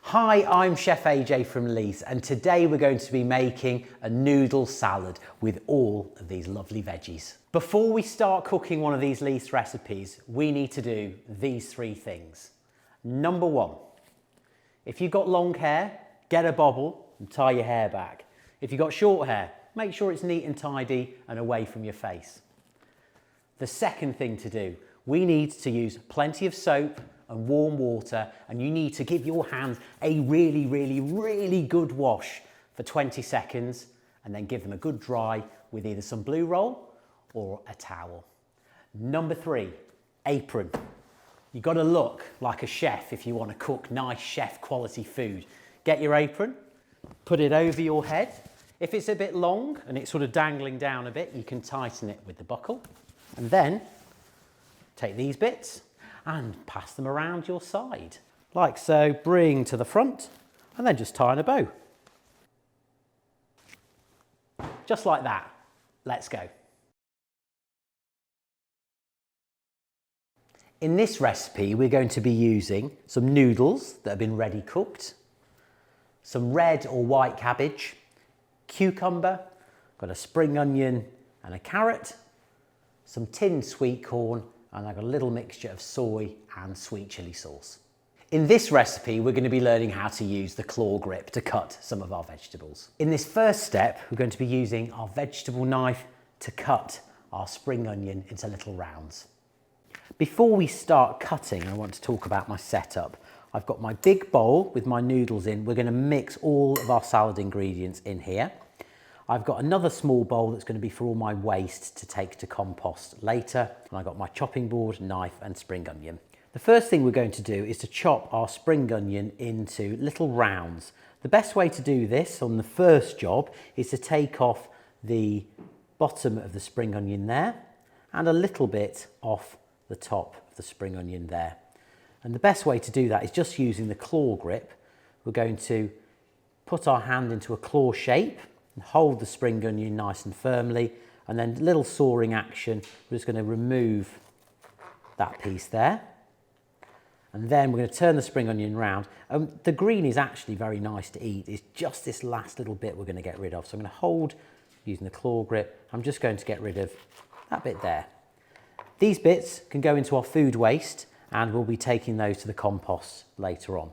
Hi, I'm Chef AJ from Leeds, and today we're going to be making a noodle salad with all of these lovely veggies. Before we start cooking one of these Leeds recipes, we need to do these three things. Number one, if you've got long hair, get a bobble and tie your hair back. If you've got short hair, make sure it's neat and tidy and away from your face. The second thing to do, we need to use plenty of soap and warm water, and you need to give your hands a really good wash for 20 seconds and then give them a good dry with either some blue roll or a towel. Number three, apron. You've got to look like a chef if you want to cook nice chef quality food. Get your apron, put it over your head. If it's a bit long and it's sort of dangling down a bit, you can tighten it with the buckle. And then take these bits and pass them around your side. Like so, bring to the front and then just tie in a bow. Just like that. Let's go. In this recipe, we're going to be using some noodles that have been ready cooked, some red or white cabbage, cucumber, got a spring onion and a carrot, some tinned sweet corn, and I've got a little mixture of soy and sweet chili sauce. In this recipe, we're going to be learning how to use the claw grip to cut some of our vegetables. In this first step, we're going to be using our vegetable knife to cut our spring onion into little rounds. Before we start cutting, I want to talk about my setup. I've got my big bowl with my noodles in. We're going to mix all of our salad ingredients in here. I've got another small bowl that's going to be for all my waste to take to compost later. And I've got my chopping board, knife and spring onion. The first thing we're going to do is to chop our spring onion into little rounds. The best way to do this on the first job is to take off the bottom of the spring onion there and a little bit off the top of the spring onion there. And the best way to do that is just using the claw grip. We're going to put our hand into a claw shape and hold the spring onion nice and firmly, and then a little sawing action. We're just going to remove that piece there. And then we're going to turn the spring onion round. The green is actually very nice to eat. It's just this last little bit we're going to get rid of. So I'm going to hold using the claw grip. I'm just going to get rid of that bit there. These bits can go into our food waste, and we'll be taking those to the compost later on.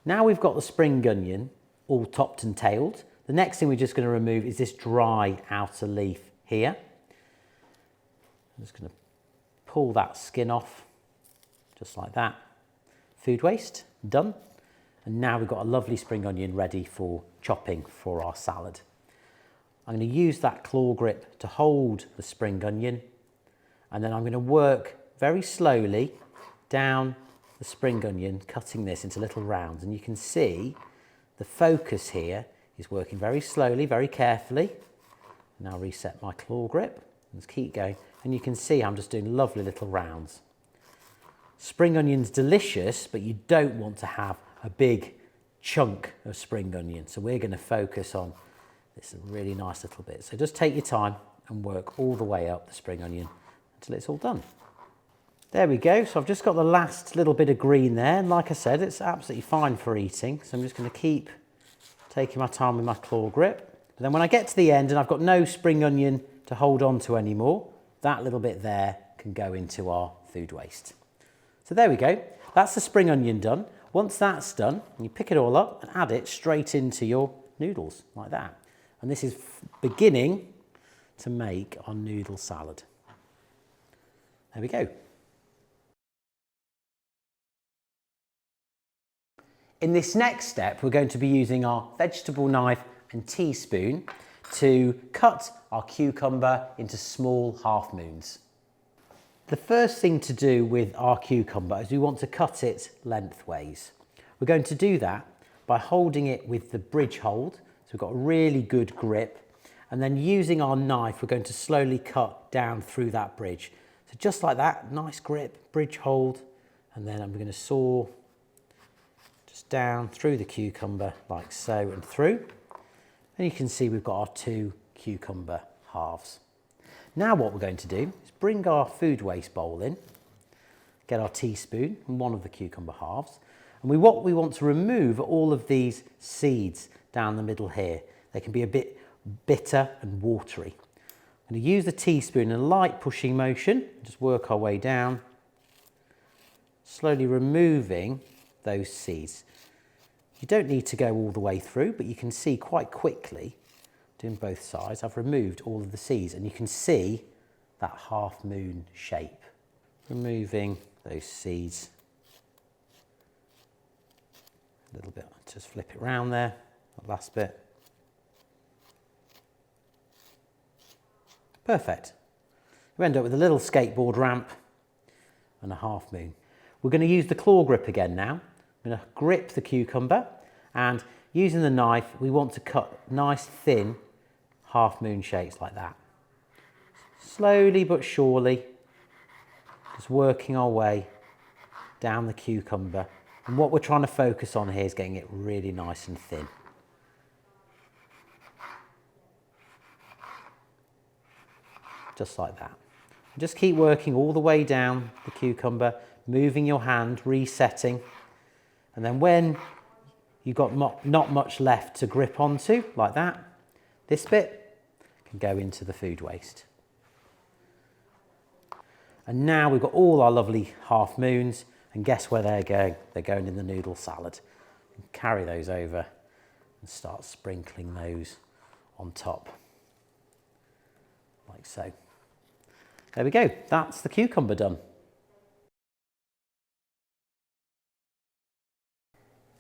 Now we've got the spring onion all topped and tailed. The next thing we're just going to remove is this dry outer leaf here. I'm just going to pull that skin off, just like that. Food waste, done. And now we've got a lovely spring onion ready for chopping for our salad. I'm going to use that claw grip to hold the spring onion, and then I'm going to work very slowly down the spring onion, cutting this into little rounds. And you can see the focus here is working very slowly, very carefully. Now reset my claw grip. Let's keep going. And you can see I'm just doing lovely little rounds. Spring onion's delicious, but you don't want to have a big chunk of spring onion. So we're going to focus on this really nice little bit. So just take your time and work all the way up the spring onion until it's all done. There we go. So I've just got the last little bit of green there. And like I said, it's absolutely fine for eating. So I'm just going to keep taking my time with my claw grip. But then when I get to the end and I've got no spring onion to hold on to anymore, that little bit there can go into our food waste. So there we go. That's the spring onion done. Once that's done, you pick it all up and add it straight into your noodles like that. And this is beginning to make our noodle salad. There we go. In this next step, we're going to be using our vegetable knife and teaspoon to cut our cucumber into small half moons. The first thing to do with our cucumber is we want to cut it lengthways. We're going to do that by holding it with the bridge hold. So we've got a really good grip, and then using our knife, we're going to slowly cut down through that bridge. So just like that, nice grip, bridge hold, and then I'm going to saw just down through the cucumber like so and through. And you can see we've got our two cucumber halves. Now what we're going to do is bring our food waste bowl in, get our teaspoon and one of the cucumber halves, And what we want to remove are all of these seeds down the middle here. They can be a bit bitter and watery. I'm going to use the teaspoon in a light pushing motion, just work our way down, slowly removing those seeds. You don't need to go all the way through, but you can see quite quickly, doing both sides, I've removed all of the seeds, and you can see that half moon shape. Removing those seeds. A little bit, just flip it round there, that last bit. Perfect. We end up with a little skateboard ramp and a half moon. We're going to use the claw grip again now. I'm going to grip the cucumber, and using the knife we want to cut nice thin half moon shapes like that. Slowly but surely, just working our way down the cucumber. And what we're trying to focus on here is getting it really nice and thin. Just like that. Just keep working all the way down the cucumber, moving your hand, resetting. And then when you've got not much left to grip onto, like that, this bit can go into the food waste. And now we've got all our lovely half moons, and guess where they're going? They're going in the noodle salad. Carry those over and start sprinkling those on top, like so. There we go, that's the cucumber done.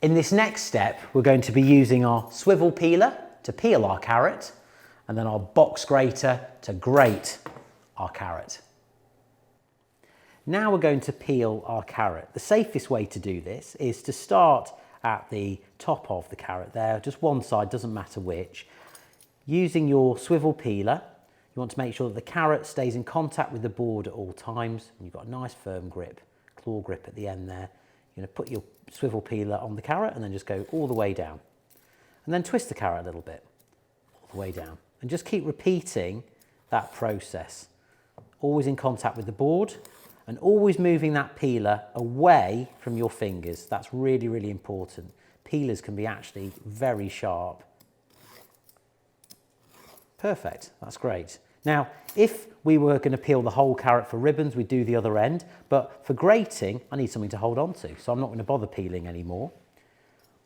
In this next step, we're going to be using our swivel peeler to peel our carrot, and then our box grater to grate our carrot. Now we're going to peel our carrot. The safest way to do this is to start at the top of the carrot there, just one side, doesn't matter which. Using your swivel peeler, you want to make sure that the carrot stays in contact with the board at all times, and you've got a nice firm grip, claw grip at the end there. You're going to put your swivel peeler on the carrot and then just go all the way down. And then twist the carrot a little bit, all the way down. And just keep repeating that process. Always in contact with the board, and always moving that peeler away from your fingers. That's really, really important. Peelers can be actually very sharp. Perfect, that's great. Now, if we were going to peel the whole carrot for ribbons, we'd do the other end, but for grating, I need something to hold on to, so I'm not going to bother peeling anymore.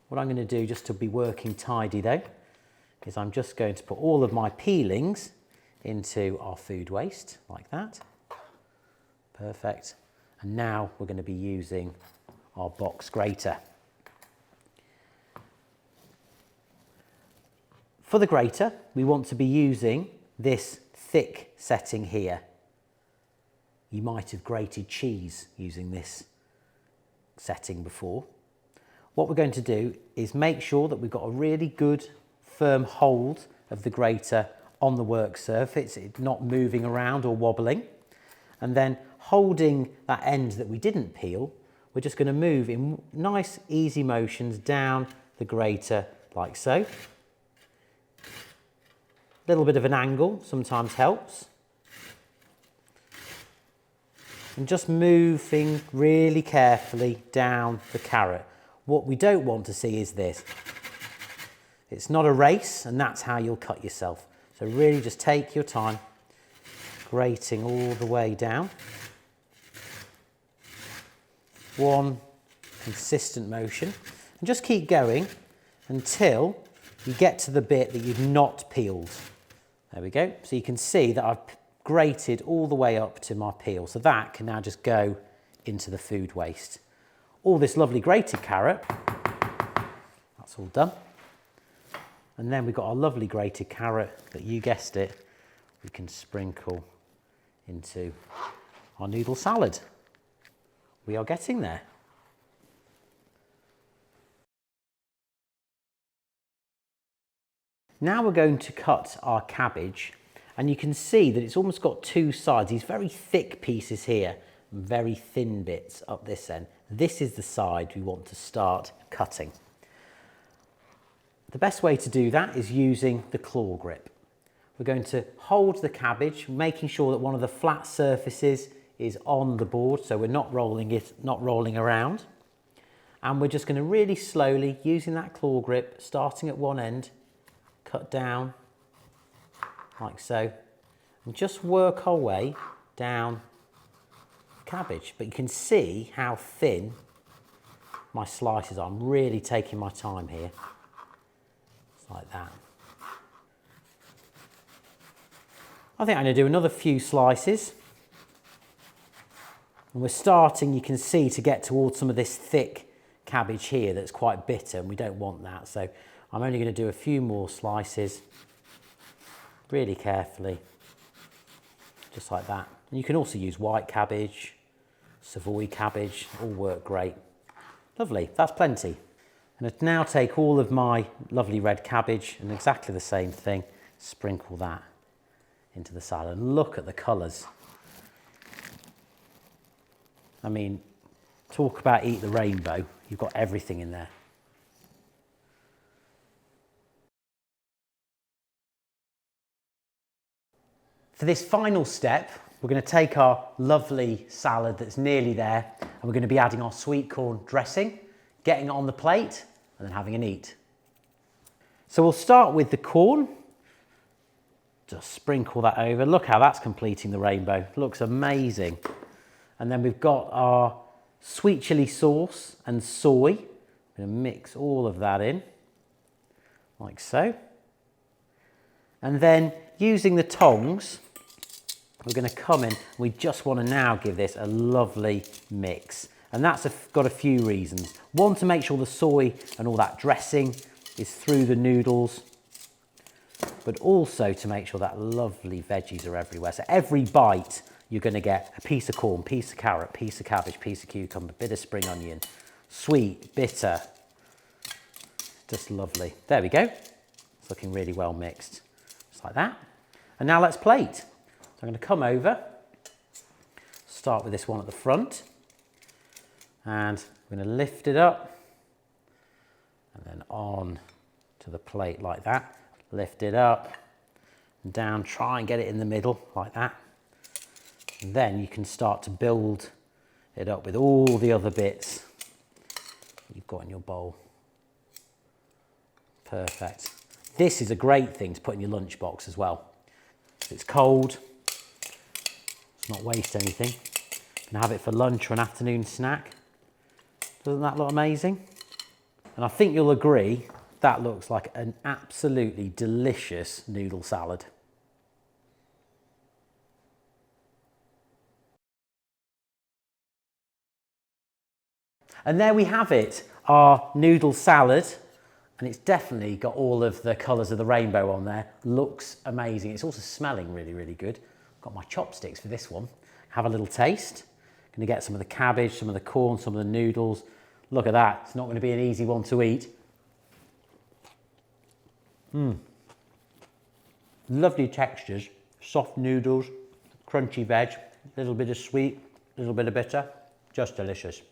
What I'm going to do, just to be working tidy though, is I'm just going to put all of my peelings into our food waste, like that. Perfect. And now we're going to be using our box grater. For the grater, we want to be using this thick setting here. You might have grated cheese using this setting before. What we're going to do is make sure that we've got a really good firm hold of the grater on the work surface, it's not moving around or wobbling. And then holding that end that we didn't peel, we're just going to move in nice easy motions down the grater like so. A little bit of an angle sometimes helps. And just moving really carefully down the carrot. What we don't want to see is this. It's not a race, and that's how you'll cut yourself. So really just take your time, grating all the way down. One consistent motion. And just keep going until you get to the bit that you've not peeled. There we go. So you can see that I've grated all the way up to my peel. So that can now just go into the food waste. All this lovely grated carrot, that's all done. And then we've got our lovely grated carrot that, you guessed it, we can sprinkle into our noodle salad. We are getting there. Now we're going to cut our cabbage, and you can see that it's almost got two sides, these very thick pieces here and very thin bits up this end. This is the side we want to start cutting. The best way to do that is using the claw grip. We're going to hold the cabbage, making sure that one of the flat surfaces is on the board, so we're not rolling around. And we're just going to really slowly, using that claw grip, starting at one end, cut down like so, and just work our way down cabbage. But you can see how thin my slices are. I'm really taking my time here. Just like that. I think I'm going to do another few slices. And we're starting, you can see, to get towards some of this thick cabbage here that's quite bitter, and we don't want that. So I'm only going to do a few more slices, really carefully, just like that. And you can also use white cabbage, Savoy cabbage, all work great. Lovely, that's plenty. And I'd now take all of my lovely red cabbage and exactly the same thing, sprinkle that into the salad. And look at the colours. I mean, talk about eat the rainbow. You've got everything in there. For this final step, we're going to take our lovely salad that's nearly there, and we're going to be adding our sweet corn dressing, getting it on the plate, and then having an eat. So we'll start with the corn. Just sprinkle that over. Look how that's completing the rainbow. Looks amazing. And then we've got our sweet chili sauce and soy. I'm going to mix all of that in, like so. And then using the tongs, we're going to come in. We just want to now give this a lovely mix. And that's got a few reasons. One, to make sure the soy and all that dressing is through the noodles, but also to make sure that lovely veggies are everywhere. So every bite, you're going to get a piece of corn, piece of carrot, piece of cabbage, piece of cucumber, bit of spring onion, sweet, bitter, just lovely. There we go. It's looking really well mixed, just like that. And now let's plate. So I'm going to come over, start with this one at the front, and I'm going to lift it up and then on to the plate like that. Lift it up and down, try and get it in the middle like that. And then you can start to build it up with all the other bits you've got in your bowl. Perfect. This is a great thing to put in your lunchbox as well. It's cold, let's not waste anything. You can have it for lunch or an afternoon snack. Doesn't that look amazing? And I think you'll agree that looks like an absolutely delicious noodle salad. And there we have it, our noodle salad. And it's definitely got all of the colours of the rainbow on there. Looks amazing. It's also smelling really, really good. Got my chopsticks for this one. Have a little taste. Going to get some of the cabbage, some of the corn, some of the noodles. Look at that. It's not going to be an easy one to eat. Lovely textures. Soft noodles, crunchy veg, a little bit of sweet, a little bit of bitter. Just delicious.